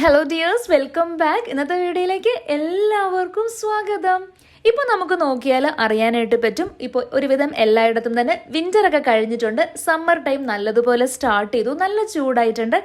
Hello dears, welcome back. ഇന്നത്തെ വീഡിയോയിലേക്ക് എല്ലാവർക്കും സ്വാഗതം. ഇപ്പോൾ നമുക്ക് നോക്കിയാൽ അറിയാനായിട്ട് പറ്റും, ഇപ്പോൾ ഒരുവിധം എല്ലായിടത്തും തന്നെ വിൻ്ററൊക്കെ കഴിഞ്ഞിട്ടുണ്ട്. സമ്മർ ടൈം നല്ലതുപോലെ സ്റ്റാർട്ട് ചെയ്തു, നല്ല ചൂടായിട്ടുണ്ട്.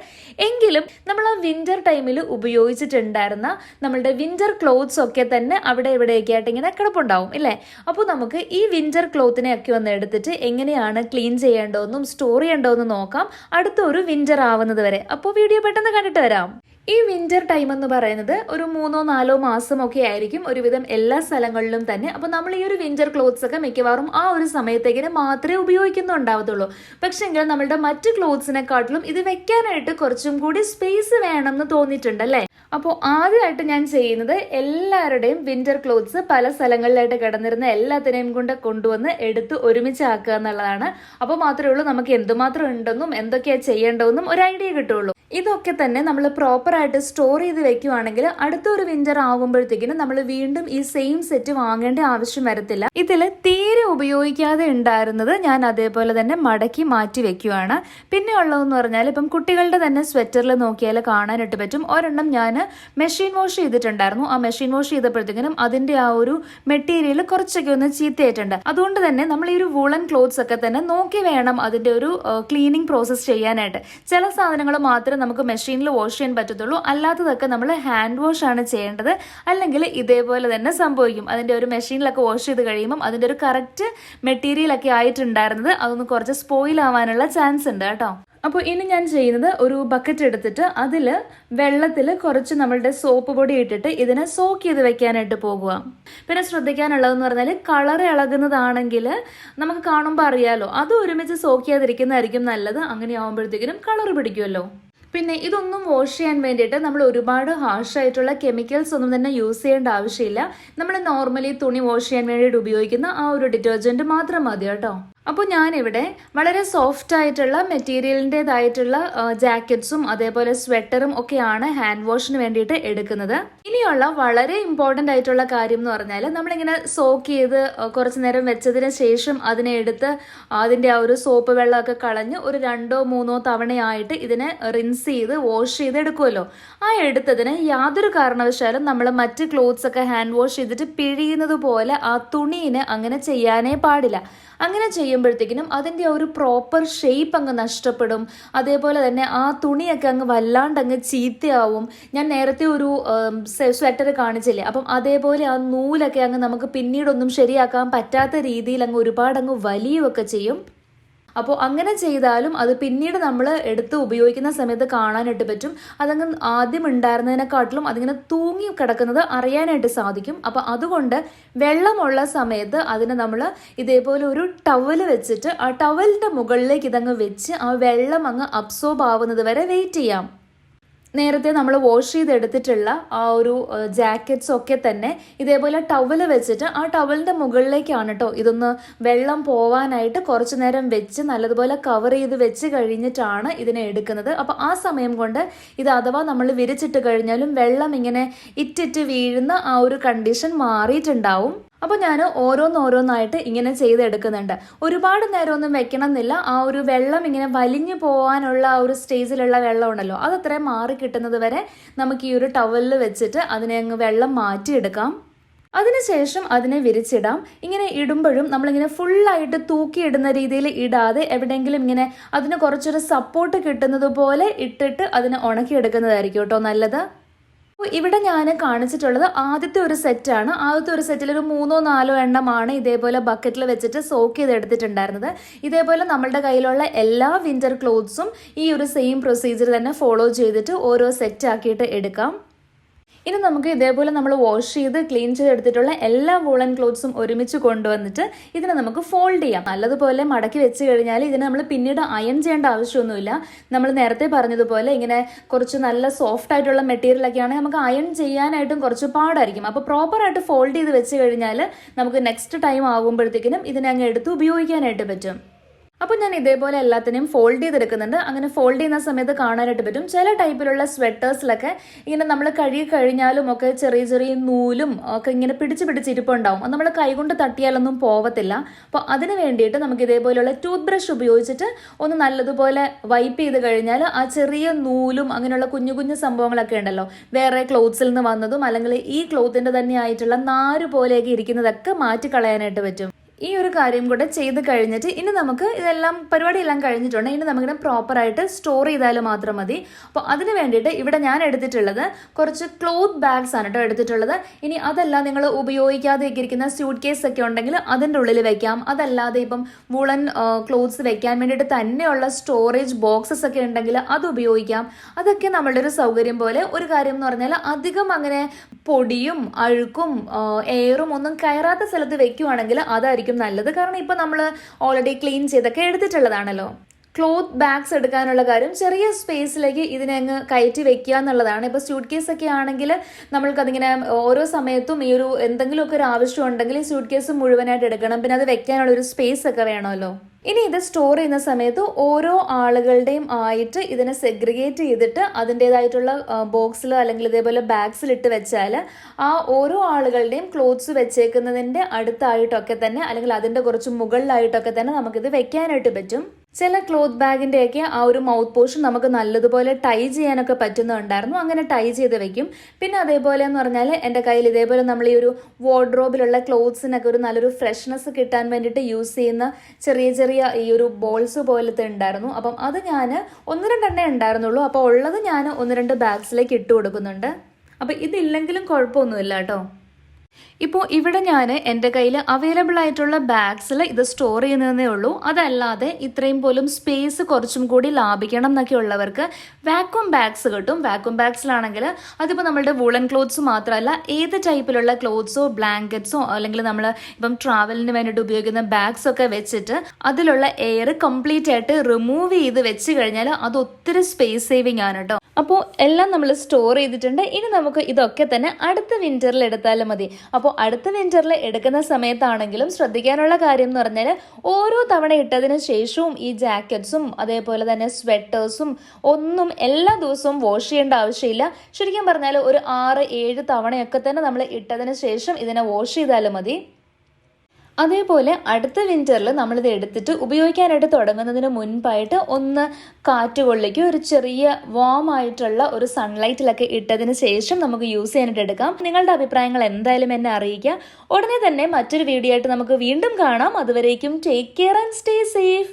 എങ്കിലും നമ്മൾ ആ വിൻ്റർ ടൈമിൽ ഉപയോഗിച്ചിട്ടുണ്ടായിരുന്ന നമ്മളുടെ വിൻ്റർ ക്ലോത്ത്സ് ഒക്കെ തന്നെ അവിടെ ഇവിടെയൊക്കെ ആയിട്ട് ഇങ്ങനെ കിടപ്പുണ്ടാവും ഇല്ലേ. അപ്പോൾ നമുക്ക് ഈ വിൻ്റർ ക്ലോത്തിനെ ഒക്കെ ഒന്ന് എടുത്തിട്ട് എങ്ങനെയാണ് ക്ലീൻ ചെയ്യേണ്ടതെന്നും സ്റ്റോർ ചെയ്യേണ്ടതെന്നും നോക്കാം, അടുത്തൊരു വിൻ്റർ ആവുന്നത് വരെ. അപ്പോൾ വീഡിയോ പെട്ടെന്ന് കണ്ടിട്ട് വരാം. ഈ വിന്റർ ടൈം എന്ന് പറയുന്നത് ഒരു 3-4 മാസമൊക്കെ ആയിരിക്കും ഒരുവിധം എല്ലാ സ്ഥലങ്ങളിലും തന്നെ. അപ്പോൾ നമ്മൾ ഈ ഒരു വിന്റർ ക്ലോത്ത്സ് ഒക്കെ മിക്കവാറും ആ ഒരു സമയത്തേക്കിന് മാത്രമേ ഉപയോഗിക്കുന്നുണ്ടാവത്തുള്ളൂ. പക്ഷെങ്കിൽ നമ്മളുടെ മറ്റ് ക്ലോത്ത്സിനെക്കാട്ടിലും ഇത് വെക്കാനായിട്ട് കുറച്ചും കൂടി സ്പേസ് വേണം എന്ന് തോന്നിയിട്ടുണ്ടല്ലേ. അപ്പോൾ ആദ്യമായിട്ട് ഞാൻ ചെയ്യുന്നത് എല്ലാവരുടെയും വിന്റർ ക്ലോത്ത്സ് പല സ്ഥലങ്ങളിലായിട്ട് കിടന്നിരുന്ന എല്ലാത്തിനെയും കൊണ്ട് കൊണ്ടുവന്ന് എടുത്ത് ഒരുമിച്ച് ആക്കുക എന്നുള്ളതാണ്. അപ്പോൾ മാത്രമേ ഉള്ളൂ നമുക്ക് എന്തുമാത്രം ഉണ്ടെന്നും എന്തൊക്കെയാണ് ചെയ്യേണ്ടതെന്നും ഒരു ഐഡിയ കിട്ടുള്ളൂ. ഇതൊക്കെ തന്നെ നമ്മൾ പ്രോപ്പറായിട്ട് സ്റ്റോർ ചെയ്ത് വെക്കുവാണെങ്കിൽ അടുത്തൊരു വിന്റർ ആകുമ്പോഴത്തേക്കിനും നമ്മൾ വീണ്ടും ഈ സെയിം സെറ്റ് വാങ്ങേണ്ട ആവശ്യം വരത്തില്ല. ഇതിൽ തീരെ ഉപയോഗിക്കാതെ ഉണ്ടായിരുന്നത് ഞാൻ അതേപോലെ തന്നെ മടക്കി മാറ്റി വെക്കുവാണ്. പിന്നെ ഉള്ളതെന്ന് പറഞ്ഞാൽ ഇപ്പം കുട്ടികളുടെ തന്നെ സ്വെറ്ററിൽ നോക്കിയാൽ കാണാനായിട്ട് പറ്റും. ഒരെണ്ണം ഞാൻ മെഷീൻ വാഷ് ചെയ്തിട്ടുണ്ടായിരുന്നു. ആ മെഷീൻ വാഷ് ചെയ്തപ്പോഴത്തേക്കിനും അതിന്റെ ആ ഒരു മെറ്റീരിയൽ കുറച്ചൊക്കെ ഒന്ന് ചീത്തയായിട്ടുണ്ട്. അതുകൊണ്ട് തന്നെ നമ്മൾ ഈ ഒരു വൂളൻ ക്ലോത്ത്സ് ഒക്കെ തന്നെ നോക്കി വേണം അതിന്റെ ഒരു ക്ലീനിങ് പ്രോസസ് ചെയ്യാനായിട്ട്. ചില സാധനങ്ങൾ മാത്രമേ നമുക്ക് മെഷീനിൽ വാഷ് ചെയ്യാൻ പറ്റത്തുള്ളൂ, അല്ലാത്തതൊക്കെ നമ്മൾ ഹാൻഡ് വാഷ് ആണ് ചെയ്യേണ്ടത്. അല്ലെങ്കിൽ ഇതേപോലെ തന്നെ സംഭവിക്കും. അതിന്റെ ഒരു മെഷീനിലൊക്കെ വാഷ് ചെയ്ത് കഴിയുമ്പോൾ അതിന്റെ ഒരു കറക്റ്റ് മെറ്റീരിയൽ ഒക്കെ ആയിട്ടുണ്ടായിരുന്നത് അതൊന്ന് കുറച്ച് സ്പോയിൽ ആവാനുള്ള ചാൻസ് ഉണ്ട് കേട്ടോ. അപ്പോൾ ഇനി ഞാൻ ചെയ്യുന്നത് ഒരു ബക്കറ്റ് എടുത്തിട്ട് അതിൽ വെള്ളത്തിൽ കുറച്ച് നമ്മളുടെ സോപ്പ് പൊടി ഇട്ടിട്ട് ഇതിനെ സോക്ക് ചെയ്ത് വെക്കാനായിട്ട് പോകുക. പിന്നെ ശ്രദ്ധിക്കാനുള്ളതെന്ന് പറഞ്ഞാൽ കളർ ഇളകുന്നതാണെങ്കിൽ നമുക്ക് കാണുമ്പോൾ അറിയാലോ, അത് ഒരുമിച്ച് സോക്ക് ചെയ്യാതിരിക്കുന്നതായിരിക്കും നല്ലത്. അങ്ങനെ ആകുമ്പോഴത്തേക്കിനും കളർ പിടിക്കുമല്ലോ. പിന്നെ ഇതൊന്നും വാഷ് ചെയ്യാൻ വേണ്ടിയിട്ട് നമ്മൾ ഒരുപാട് ഹാർഷായിട്ടുള്ള കെമിക്കൽസ് ഒന്നും തന്നെ യൂസ് ചെയ്യേണ്ട ആവശ്യമില്ല. നമ്മൾ നോർമലി തുണി വാഷ് ചെയ്യാൻ വേണ്ടിയിട്ട് ഉപയോഗിക്കുന്ന ആ ഒരു ഡിറ്റർജൻറ്റ് മാത്രം മതി കേട്ടോ. അപ്പോൾ ഞാനിവിടെ വളരെ സോഫ്റ്റ് ആയിട്ടുള്ള മെറ്റീരിയലിൻ്റെതായിട്ടുള്ള ജാക്കറ്റ്സും അതേപോലെ സ്വെറ്ററും ഒക്കെയാണ് ഹാൻഡ് വാഷിന് വേണ്ടിയിട്ട് എടുക്കുന്നത്. ഇനിയുള്ള വളരെ ഇമ്പോർട്ടൻ്റ് ആയിട്ടുള്ള കാര്യം എന്ന് പറഞ്ഞാൽ നമ്മളിങ്ങനെ സോക്ക് ചെയ്ത് കുറച്ച് നേരം വെച്ചതിന് ശേഷം അതിനെ എടുത്ത് അതിൻ്റെ ആ ഒരു സോപ്പ് വെള്ളമൊക്കെ കളഞ്ഞ് ഒരു 2-3 തവണയായിട്ട് ഇതിനെ റിൻസ് ചെയ്ത് വാഷ് ചെയ്ത് എടുക്കുമല്ലോ. ആ എടുത്തതിന് യാതൊരു കാരണവശാലും നമ്മൾ മറ്റ് ക്ലോത്ത്സ് ഒക്കെ ഹാൻഡ് വാഷ് ചെയ്തിട്ട് പിഴിയുന്നത് പോലെ ആ തുണീനെ അങ്ങനെ ചെയ്യാനേ പാടില്ല. അങ്ങനെ ചെയ്യുമ്പോഴത്തേക്കിനും അതിൻ്റെ ഒരു പ്രോപ്പർ ഷേപ്പ് അങ്ങ് നഷ്ടപ്പെടും. അതേപോലെ തന്നെ ആ തുണിയൊക്കെ അങ്ങ് വല്ലാണ്ട് അങ്ങ് ചീത്തയാവും. ഞാൻ നേരത്തെ ഒരു സ്വെറ്റർ കാണിച്ചില്ലേ, അപ്പം അതേപോലെ ആ നൂലൊക്കെ അങ്ങ് നമുക്ക് പിന്നീടൊന്നും ശരിയാക്കാൻ പറ്റാത്ത രീതിയിൽ അങ്ങ് ഒരുപാട് അങ്ങ് വലിയുകയൊക്കെ ചെയ്യും. അപ്പോൾ അങ്ങനെ ചെയ്താലും അത് പിന്നീട് നമ്മൾ എടുത്ത് ഉപയോഗിക്കുന്ന സമയത്ത് കാണാനായിട്ട് പറ്റും. അതങ്ങ് ആദ്യം ഉണ്ടായിരുന്നതിനെക്കാട്ടിലും അതിങ്ങനെ തൂങ്ങി കിടക്കുന്നത് അറിയാനായിട്ട് സാധിക്കും. അപ്പോൾ അതുകൊണ്ട് വെള്ളമുള്ള സമയത്ത് അതിന് നമ്മൾ ഇതേപോലെ ഒരു ടവൽ വെച്ചിട്ട് ആ ടവലിൻ്റെ മുകളിലേക്ക് ഇതങ്ങ് വെച്ച് ആ വെള്ളം അങ്ങ് അബ്സോർബ് ആവുന്നത് വരെ വെയിറ്റ് ചെയ്യാം. നേരത്തെ നമ്മൾ വാഷ് ചെയ്തെടുത്തിട്ടുള്ള ആ ഒരു ജാക്കറ്റ്സ് ഒക്കെ തന്നെ ഇതേപോലെ ടവൽ വെച്ചിട്ട് ആ ടവലിൻ്റെ മുകളിലേക്കാണ് കേട്ടോ ഇതൊന്ന് വെള്ളം പോവാനായിട്ട് കുറച്ച് നേരം വെച്ച് നല്ലതുപോലെ കവർ ചെയ്ത് വെച്ച് കഴിഞ്ഞിട്ടാണ് ഇതിനെ എടുക്കുന്നത്. അപ്പോൾ ആ സമയം കൊണ്ട് ഇത് അഥവാ നമ്മൾ വിരിച്ചിട്ട് കഴിഞ്ഞാലും വെള്ളം ഇങ്ങനെ ഇറ്റിറ്റ് വീഴുന്ന ആ ഒരു കണ്ടീഷൻ മാറിയിട്ടുണ്ടാവും. അപ്പോൾ ഞാൻ ഓരോന്നായിട്ട് ഇങ്ങനെ ചെയ്തെടുക്കുന്നുണ്ട്. ഒരുപാട് നേരമൊന്നും വെക്കണം എന്നില്ല. ആ ഒരു വെള്ളം ഇങ്ങനെ വലിഞ്ഞു പോകാനുള്ള ആ ഒരു സ്റ്റേജിലുള്ള വെള്ളം ഉണ്ടല്ലോ, അതത്രയും മാറി കിട്ടുന്നത് വരെ നമുക്ക് ഈ ഒരു ടവലിൽ വെച്ചിട്ട് അതിനെ അങ്ങ് വെള്ളം മാറ്റിയെടുക്കാം. അതിനുശേഷം അതിനെ വിരിച്ചിടാം. ഇങ്ങനെ ഇടുമ്പോഴും നമ്മളിങ്ങനെ ഫുള്ളായിട്ട് തൂക്കിയിടുന്ന രീതിയിൽ ഇടാതെ എവിടെയെങ്കിലും ഇങ്ങനെ അതിന് കുറച്ചൊരു സപ്പോർട്ട് കിട്ടുന്നത് പോലെ ഇട്ടിട്ട് അതിനെ ഉണക്കിയെടുക്കുന്നതായിരിക്കും കേട്ടോ നല്ലത്. ഇവിടെ ഞാൻ കാണിച്ചിട്ടുള്ളത് ആദ്യത്തെ ഒരു സെറ്റാണ്. ആദ്യത്തെ ഒരു സെറ്റിൽ ഒരു 3-4 എണ്ണമാണ് ഇതേപോലെ ബക്കറ്റിൽ വെച്ചിട്ട് സോക്ക് ചെയ്തെടുത്തിട്ടുണ്ടായിരുന്നത്. ഇതേപോലെ നമ്മളുടെ കയ്യിലുള്ള എല്ലാ വിന്റർ ക്ലോത്ത്സും ഈ ഒരു സെയിം പ്രൊസീജിയർ തന്നെ ഫോളോ ചെയ്തിട്ട് ഓരോ സെറ്റ് ആക്കിയിട്ട് എടുക്കാം. ഇനി നമുക്ക് ഇതേപോലെ നമ്മൾ വാഷ് ചെയ്ത് ക്ലീൻ ചെയ്തെടുത്തിട്ടുള്ള എല്ലാ വൂളൻ ക്ലോത്ത്സും ഒരുമിച്ച് കൊണ്ടുവന്നിട്ട് ഇതിനെ നമുക്ക് ഫോൾഡ് ചെയ്യാം. നല്ലതുപോലെ മടക്കി വെച്ച് കഴിഞ്ഞാൽ ഇതിനെ നമ്മൾ പിന്നീട് അയൺ ചെയ്യേണ്ട ആവശ്യമൊന്നുമില്ല. നമ്മൾ നേരത്തെ പറഞ്ഞതുപോലെ ഇങ്ങനെ കുറച്ച് നല്ല സോഫ്റ്റ് ആയിട്ടുള്ള മെറ്റീരിയൽ ഒക്കെ ആണെങ്കിൽ നമുക്ക് അയൺ ചെയ്യാനായിട്ടും കുറച്ച് പാടായിരിക്കും. അപ്പോൾ പ്രോപ്പറായിട്ട് ഫോൾഡ് ചെയ്ത് വെച്ച് കഴിഞ്ഞാൽ നമുക്ക് നെക്സ്റ്റ് ടൈം ആകുമ്പോഴത്തേക്കിനും ഇതിനെ അങ്ങ് എടുത്ത് ഉപയോഗിക്കാനായിട്ട് പറ്റും. അപ്പോൾ ഞാൻ ഇതേപോലെ എല്ലാത്തിനെയും ഫോൾഡ് ചെയ്തെടുക്കുന്നുണ്ട്. അങ്ങനെ ഫോൾഡ് ചെയ്യുന്ന സമയത്ത് കാണാനായിട്ട് പറ്റും ചില ടൈപ്പിലുള്ള സ്വെറ്റേഴ്സിലൊക്കെ ഇങ്ങനെ നമ്മൾ കഴുകി കഴിഞ്ഞാലും ഒക്കെ ചെറിയ ചെറിയ നൂലും ഒക്കെ ഇങ്ങനെ പിടിച്ചിരിപ്പുണ്ടാവും. അത് നമ്മൾ കൈകൊണ്ട് തട്ടിയാലൊന്നും പോവത്തില്ല. അപ്പോൾ അതിന് വേണ്ടിയിട്ട് നമുക്ക് ഇതേപോലെയുള്ള ടൂത്ത് ബ്രഷ് ഉപയോഗിച്ചിട്ട് ഒന്ന് നല്ലതുപോലെ വൈപ്പ് ചെയ്ത് കഴിഞ്ഞാൽ ആ ചെറിയ നൂലും അങ്ങനെയുള്ള കുഞ്ഞു കുഞ്ഞു സംഭവങ്ങളൊക്കെ ഉണ്ടല്ലോ, വേറെ ക്ലോത്ത്സിൽ നിന്ന് വന്നതും അല്ലെങ്കിൽ ഈ ക്ലോത്തിന്റെ തന്നെ ആയിട്ടുള്ള നാര് പോലെയൊക്കെ ഇരിക്കുന്നതൊക്കെ മാറ്റിക്കളയാനായിട്ട് പറ്റും. ഈ ഒരു കാര്യം കൂടെ ചെയ്ത് കഴിഞ്ഞിട്ട് ഇനി നമുക്ക് ഇതെല്ലാം പരിപാടിയെല്ലാം കഴിഞ്ഞിട്ടുണ്ട്. ഇനി നമുക്കിവിടെ പ്രോപ്പറായിട്ട് സ്റ്റോർ ചെയ്താൽ മാത്രം മതി. അപ്പോൾ അതിന് വേണ്ടിയിട്ട് ഇവിടെ ഞാൻ എടുത്തിട്ടുള്ളത് കുറച്ച് ക്ലോത്ത് ബാഗ്സ് ആണ് കേട്ടോ എടുത്തിട്ടുള്ളത്. ഇനി അതല്ല നിങ്ങൾ ഉപയോഗിക്കാതെ ഇരിക്കുന്ന സ്യൂട്ട് കേസ് ഒക്കെ ഉണ്ടെങ്കിൽ അതിൻ്റെ ഉള്ളിൽ വെക്കാം. അതല്ലാതെ ഇപ്പം വൂളൻ ക്ലോത്ത്സ് വെക്കാൻ വേണ്ടിയിട്ട് തന്നെയുള്ള സ്റ്റോറേജ് ബോക്സസ് ഒക്കെ ഉണ്ടെങ്കിൽ അത് ഉപയോഗിക്കാം. അതൊക്കെ നമ്മളുടെ ഒരു സൗകര്യം പോലെ. ഒരു കാര്യം എന്ന് പറഞ്ഞാൽ അധികം അങ്ങനെ പൊടിയും അഴുക്കും എയറും ഒന്നും കയറാത്ത സ്ഥലത്ത് വെക്കുവാണെങ്കിൽ അതായിരിക്കും നല്ലത്. കാരണം ഇപ്പൊ നമ്മൾ ഓൾറെഡി ക്ലീൻ ചെയ്തൊക്കെ എടുത്തിട്ടുള്ളതാണല്ലോ. ക്ലോത്ത് ബാഗ്സ് എടുക്കാനുള്ള കാര്യം ചെറിയ സ്പേസിലേക്ക് ഇതിനെ അങ്ങ് കയറ്റി വെക്കുക എന്നുള്ളതാണ്. ഇപ്പോൾ സ്യൂട്ട് കേസ് ഒക്കെ ആണെങ്കിൽ നമ്മൾക്കതിങ്ങനെ ഓരോ സമയത്തും ഈ ഒരു എന്തെങ്കിലുമൊക്കെ ഒരു ആവശ്യം ഉണ്ടെങ്കിൽ ഈ സ്യൂട്ട് കേസ് മുഴുവനായിട്ട് എടുക്കണം. പിന്നെ അത് വെക്കാനുള്ള ഒരു സ്പേസ് ഒക്കെ വേണമല്ലോ. ഇനി ഇത് സ്റ്റോർ ചെയ്യുന്ന സമയത്ത് ഓരോ ആളുകളുടെയും ആയിട്ട് ഇതിനെ സെഗ്രിഗേറ്റ് ചെയ്തിട്ട് അതിൻ്റെതായിട്ടുള്ള ബോക്സിൽ അല്ലെങ്കിൽ ഇതേപോലെ ബാഗ്സിൽ ഇട്ട് വെച്ചാൽ ആ ഓരോ ആളുകളുടെയും ക്ലോത്ത്സ് വെച്ചേക്കുന്നതിൻ്റെ അടുത്തായിട്ടൊക്കെ തന്നെ അല്ലെങ്കിൽ അതിൻ്റെ കുറച്ച് മുകളിലായിട്ടൊക്കെ തന്നെ നമുക്കിത് വെക്കാനായിട്ട് പറ്റും. ചില ക്ലോത്ത് ബാഗിൻ്റെയൊക്കെ ആ ഒരു മൗത്ത് പോർഷൻ നമുക്ക് നല്ലതുപോലെ ടൈ ചെയ്യാനൊക്കെ പറ്റുന്നുണ്ടായിരുന്നു. അങ്ങനെ ടൈ ചെയ്ത് വെക്കും. പിന്നെ അതേപോലെ എന്ന് പറഞ്ഞാൽ എൻ്റെ കയ്യിൽ ഇതേപോലെ നമ്മൾ ഈ ഒരു വാർഡ്രോബിലുള്ള ക്ലോത്ത്സിനൊക്കെ ഒരു നല്ലൊരു ഫ്രഷ്നെസ് കിട്ടാൻ വേണ്ടിയിട്ട് യൂസ് ചെയ്യുന്ന ചെറിയ ചെറിയ ഈ ഒരു ബോൾസ് പോലത്തെ ഉണ്ടായിരുന്നു. അപ്പം അത് ഞാൻ 1-2 ഉണ്ടായിരുന്നുള്ളൂ. അപ്പോൾ ഉള്ളത് ഞാൻ 1-2 ബാഗ്സിലേക്ക് ഇട്ട് കൊടുക്കുന്നുണ്ട്. അപ്പം ഇതില്ലെങ്കിലും കുഴപ്പമൊന്നുമില്ല കേട്ടോ. ഇപ്പോൾ ഇവിടെ ഞാൻ എൻ്റെ കയ്യിൽ അവൈലബിൾ ആയിട്ടുള്ള ബാഗ്സിൽ ഇത് സ്റ്റോർ ചെയ്യുന്നതേ ഉള്ളൂ. അതല്ലാതെ ഇത്രയും പോലും സ്പേസ് കുറച്ചും കൂടി ലാഭിക്കണം എന്നൊക്കെ ഉള്ളവർക്ക് വാക്വം ബാഗ്സ് കിട്ടും. വാക്വം ബാഗ്സിലാണെങ്കിൽ അതിപ്പോൾ നമ്മളുടെ വൂളൻ ക്ലോത്ത്സ് മാത്രമല്ല ഏത് ടൈപ്പിലുള്ള ക്ലോത്ത്സോ ബ്ലാങ്കറ്റ്സോ അല്ലെങ്കിൽ നമ്മൾ ഇപ്പം ട്രാവലിന് വേണ്ടിയിട്ട് ഉപയോഗിക്കുന്ന ബാഗ്സ് ഒക്കെ വെച്ചിട്ട് അതിലുള്ള എയർ കംപ്ലീറ്റ് ആയിട്ട് റിമൂവ് ചെയ്ത് വെച്ച് കഴിഞ്ഞാൽ അത് ഒത്തിരി സ്പേസ് സേവിങ് ആണ് കേട്ടോ. അപ്പോൾ എല്ലാം നമ്മൾ സ്റ്റോർ ചെയ്തിട്ടുണ്ട്. ഇനി നമുക്ക് ഇതൊക്കെ തന്നെ അടുത്ത വിന്ററിൽ എടുത്താലും മതി. അപ്പോൾ അടുത്ത വിന്ററിൽ എടുക്കുന്ന സമയത്താണെങ്കിലും ശ്രദ്ധിക്കാനുള്ള കാര്യം എന്ന് പറഞ്ഞാൽ ഓരോ തവണ ഇട്ടതിന് ശേഷവും ഈ ജാക്കറ്റ്സും അതേപോലെ തന്നെ സ്വെറ്റേഴ്സും ഒന്നും എല്ലാ ദിവസവും വാഷ് ചെയ്യേണ്ട ആവശ്യമില്ല. ശരിക്കും പറഞ്ഞാൽ ഒരു 6-7 തവണയൊക്കെ തന്നെ നമ്മൾ ഇട്ടതിന് ശേഷം ഇതിനെ വാഷ് ചെയ്താലും മതി. അതേപോലെ അടുത്ത വിന്ററിൽ നമ്മളിത് എടുത്തിട്ട് ഉപയോഗിക്കാനായിട്ട് തുടങ്ങുന്നതിന് മുൻപായിട്ട് ഒന്ന് കാറ്റ് കൊള്ളിക്കുക, ഒരു ചെറിയ വാം ആയിട്ടുള്ള ഒരു സൺലൈറ്റിലൊക്കെ ഇട്ടതിന് ശേഷം നമുക്ക് യൂസ് ചെയ്യാനായിട്ട് എടുക്കാം. നിങ്ങളുടെ അഭിപ്രായങ്ങൾ എന്തായാലും എന്നെ അറിയിക്കുക. ഉടനെ തന്നെ മറ്റൊരു വീഡിയോ ആയിട്ട് നമുക്ക് വീണ്ടും കാണാം. അതുവരേക്കും take care and stay safe.